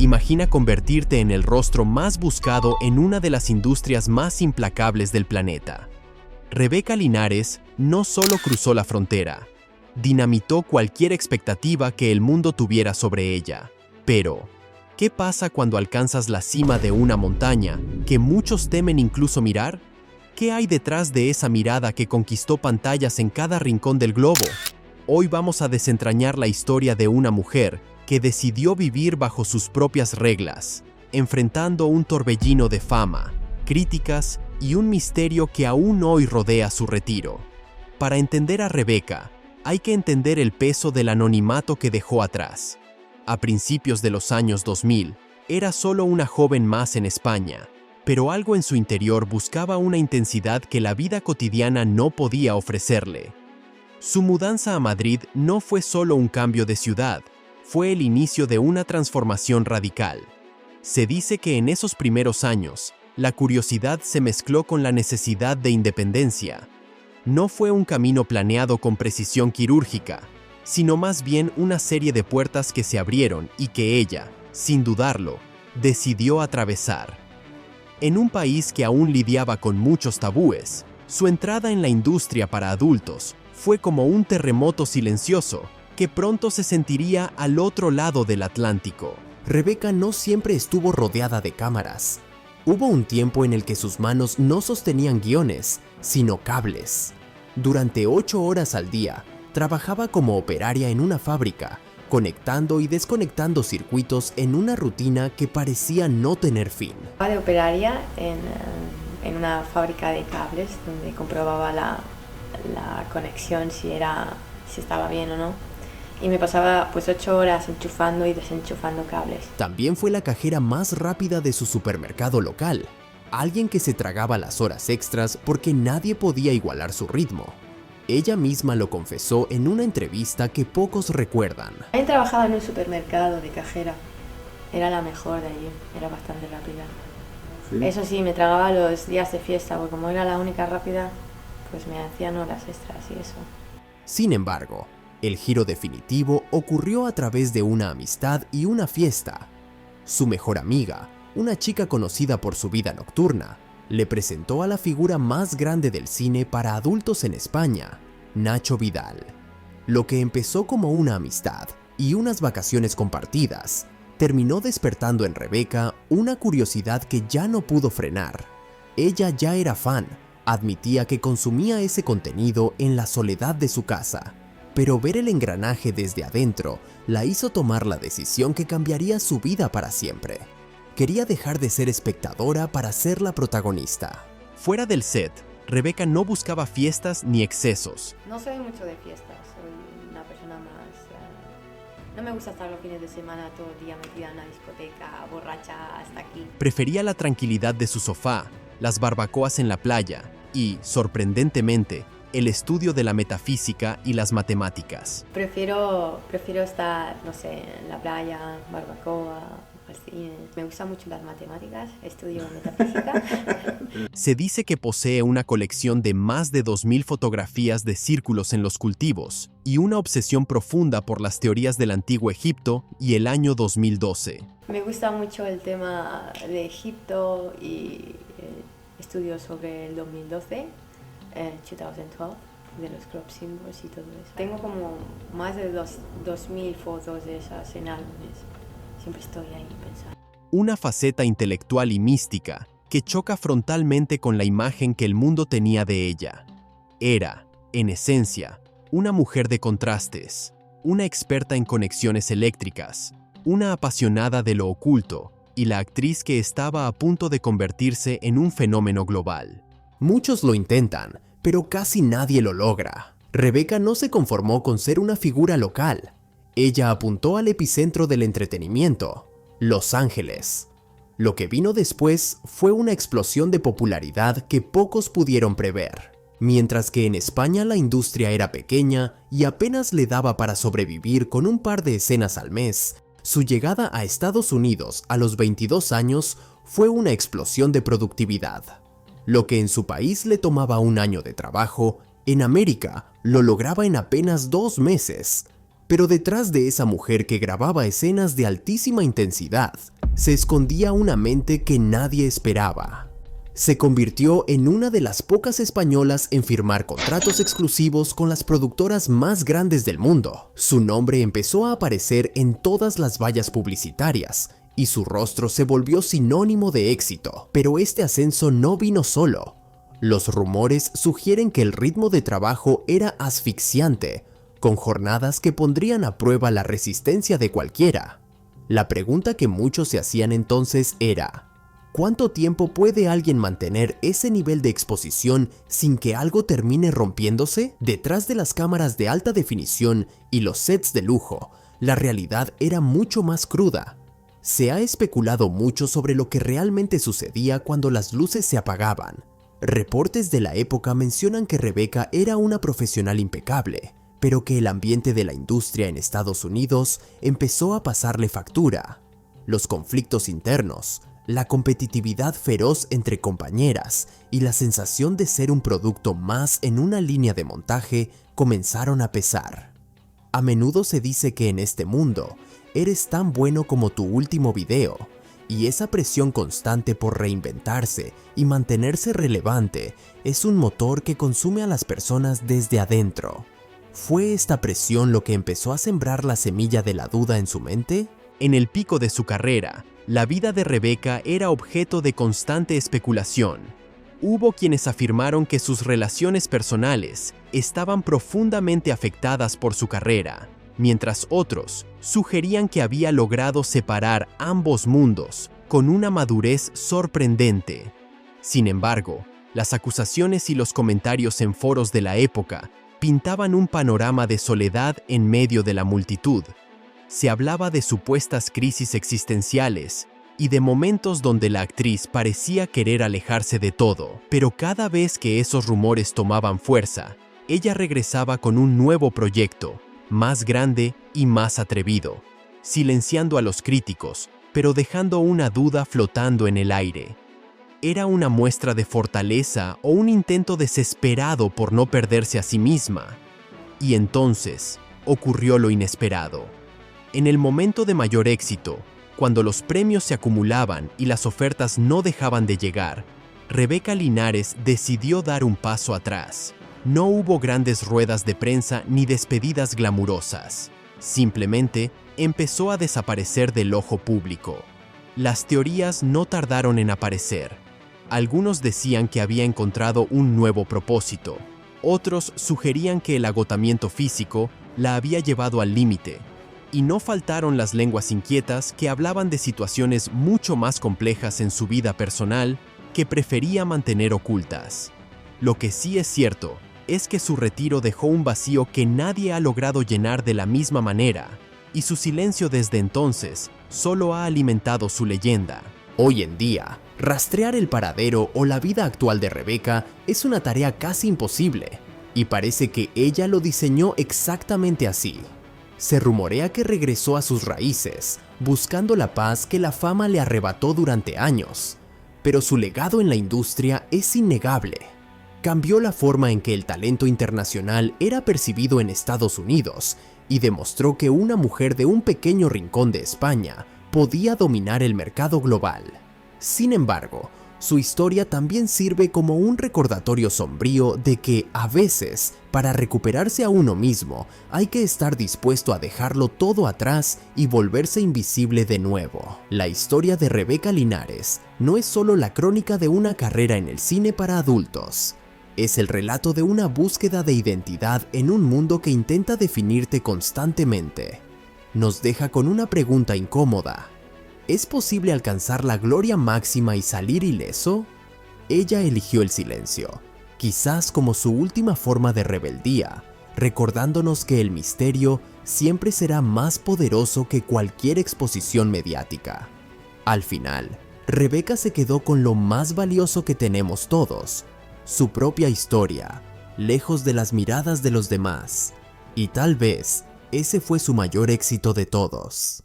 Imagina convertirte en el rostro más buscado en una de las industrias más implacables del planeta. Rebeca Linares no solo cruzó la frontera, dinamitó cualquier expectativa que el mundo tuviera sobre ella. Pero, ¿qué pasa cuando alcanzas la cima de una montaña que muchos temen incluso mirar? ¿Qué hay detrás de esa mirada que conquistó pantallas en cada rincón del globo? Hoy vamos a desentrañar la historia de una mujer que decidió vivir bajo sus propias reglas, enfrentando un torbellino de fama, críticas y un misterio que aún hoy rodea su retiro. Para entender a Rebeca, hay que entender el peso del anonimato que dejó atrás. A principios de los años 2000, era solo una joven más en España, pero algo en su interior buscaba una intensidad que la vida cotidiana no podía ofrecerle. Su mudanza a Madrid no fue solo un cambio de ciudad, fue el inicio de una transformación radical. Se dice que en esos primeros años, la curiosidad se mezcló con la necesidad de independencia. No fue un camino planeado con precisión quirúrgica, sino más bien una serie de puertas que se abrieron y que ella, sin dudarlo, decidió atravesar. En un país que aún lidiaba con muchos tabúes, su entrada en la industria para adultos fue como un terremoto silencioso que pronto se sentiría al otro lado del Atlántico. Rebeca no siempre estuvo rodeada de cámaras. Hubo un tiempo en el que sus manos no sostenían guiones, sino cables. Durante 8 horas al día, trabajaba como operaria en una fábrica, conectando y desconectando circuitos en una rutina que parecía no tener fin. Estaba de operaria en una fábrica de cables donde comprobaba la conexión, si estaba bien o no. Y me pasaba 8 horas enchufando y desenchufando cables. También fue la cajera más rápida de su supermercado local, alguien que se tragaba las horas extras porque nadie podía igualar su ritmo. Ella misma lo confesó en una entrevista que pocos recuerdan. He trabajado en un supermercado de cajera. Era la mejor de allí, era bastante rápida. ¿Sí? Eso sí, me tragaba los días de fiesta, porque como era la única rápida, pues me hacían horas extras y eso. Sin embargo, el giro definitivo ocurrió a través de una amistad y una fiesta. Su mejor amiga, una chica conocida por su vida nocturna, le presentó a la figura más grande del cine para adultos en España, Nacho Vidal. Lo que empezó como una amistad y unas vacaciones compartidas, terminó despertando en Rebeca una curiosidad que ya no pudo frenar. Ella ya era fan, admitía que consumía ese contenido en la soledad de su casa, pero ver el engranaje desde adentro la hizo tomar la decisión que cambiaría su vida para siempre. Quería dejar de ser espectadora para ser la protagonista. Fuera del set, Rebeca no buscaba fiestas ni excesos. No soy mucho de fiestas, soy una persona más... no me gusta estar los fines de semana todo el día metida en una discoteca, borracha hasta aquí. Prefería la tranquilidad de su sofá, las barbacoas en la playa y, sorprendentemente, el estudio de la metafísica y las matemáticas. Prefiero estar, no sé, en la playa, barbacoa, al cine. Me gustan mucho las matemáticas, estudio metafísica. Se dice que posee una colección de más de 2000 fotografías de círculos en los cultivos y una obsesión profunda por las teorías del Antiguo Egipto y el año 2012. Me gusta mucho el tema de Egipto y estudios sobre el 2012. 2012, de los crop symbols y todo eso. Tengo como más de 2000 fotos de esas en álbumes. Siempre estoy ahí pensando. Una faceta intelectual y mística que choca frontalmente con la imagen que el mundo tenía de ella. Era, en esencia, una mujer de contrastes, una experta en conexiones eléctricas, una apasionada de lo oculto y la actriz que estaba a punto de convertirse en un fenómeno global. Muchos lo intentan, pero casi nadie lo logra. Rebeca no se conformó con ser una figura local. Ella apuntó al epicentro del entretenimiento, Los Ángeles. Lo que vino después fue una explosión de popularidad que pocos pudieron prever. Mientras que en España la industria era pequeña y apenas le daba para sobrevivir con un par de escenas al mes, su llegada a Estados Unidos a los 22 años fue una explosión de productividad. Lo que en su país le tomaba un año de trabajo, en América lo lograba en apenas 2 meses. Pero detrás de esa mujer que grababa escenas de altísima intensidad, se escondía una mente que nadie esperaba. Se convirtió en una de las pocas españolas en firmar contratos exclusivos con las productoras más grandes del mundo. Su nombre empezó a aparecer en todas las vallas publicitarias y su rostro se volvió sinónimo de éxito. Pero este ascenso no vino solo. Los rumores sugieren que el ritmo de trabajo era asfixiante, con jornadas que pondrían a prueba la resistencia de cualquiera. La pregunta que muchos se hacían entonces era: ¿cuánto tiempo puede alguien mantener ese nivel de exposición sin que algo termine rompiéndose? Detrás de las cámaras de alta definición y los sets de lujo, la realidad era mucho más cruda. Se ha especulado mucho sobre lo que realmente sucedía cuando las luces se apagaban. Reportes de la época mencionan que Rebecca era una profesional impecable, pero que el ambiente de la industria en Estados Unidos empezó a pasarle factura. Los conflictos internos, la competitividad feroz entre compañeras y la sensación de ser un producto más en una línea de montaje comenzaron a pesar. A menudo se dice que en este mundo eres tan bueno como tu último video, y esa presión constante por reinventarse y mantenerse relevante es un motor que consume a las personas desde adentro. ¿Fue esta presión lo que empezó a sembrar la semilla de la duda en su mente? En el pico de su carrera, la vida de Rebecca era objeto de constante especulación. Hubo quienes afirmaron que sus relaciones personales estaban profundamente afectadas por su carrera, mientras otros sugerían que había logrado separar ambos mundos con una madurez sorprendente. Sin embargo, las acusaciones y los comentarios en foros de la época pintaban un panorama de soledad en medio de la multitud. Se hablaba de supuestas crisis existenciales y de momentos donde la actriz parecía querer alejarse de todo, pero cada vez que esos rumores tomaban fuerza, ella regresaba con un nuevo proyecto, más grande y más atrevido, silenciando a los críticos, pero dejando una duda flotando en el aire. ¿Era una muestra de fortaleza o un intento desesperado por no perderse a sí misma? Y entonces ocurrió lo inesperado. En el momento de mayor éxito, cuando los premios se acumulaban y las ofertas no dejaban de llegar, Rebecca Linares decidió dar un paso atrás. No hubo grandes ruedas de prensa ni despedidas glamurosas. Simplemente empezó a desaparecer del ojo público. Las teorías no tardaron en aparecer. Algunos decían que había encontrado un nuevo propósito. Otros sugerían que el agotamiento físico la había llevado al límite. Y no faltaron las lenguas inquietas que hablaban de situaciones mucho más complejas en su vida personal que prefería mantener ocultas. Lo que sí es cierto es que su retiro dejó un vacío que nadie ha logrado llenar de la misma manera, y su silencio desde entonces solo ha alimentado su leyenda. Hoy en día, rastrear el paradero o la vida actual de Rebecca es una tarea casi imposible, y parece que ella lo diseñó exactamente así. Se rumorea que regresó a sus raíces, buscando la paz que la fama le arrebató durante años, pero su legado en la industria es innegable. Cambió la forma en que el talento internacional era percibido en Estados Unidos y demostró que una mujer de un pequeño rincón de España podía dominar el mercado global. Sin embargo, su historia también sirve como un recordatorio sombrío de que, a veces, para recuperarse a uno mismo, hay que estar dispuesto a dejarlo todo atrás y volverse invisible de nuevo. La historia de Rebecca Linares no es solo la crónica de una carrera en el cine para adultos. Es el relato de una búsqueda de identidad en un mundo que intenta definirte constantemente. Nos deja con una pregunta incómoda. ¿Es posible alcanzar la gloria máxima y salir ileso? Ella eligió el silencio, quizás como su última forma de rebeldía, recordándonos que el misterio siempre será más poderoso que cualquier exposición mediática. Al final, Rebecca se quedó con lo más valioso que tenemos todos, su propia historia, lejos de las miradas de los demás, y tal vez ese fue su mayor éxito de todos.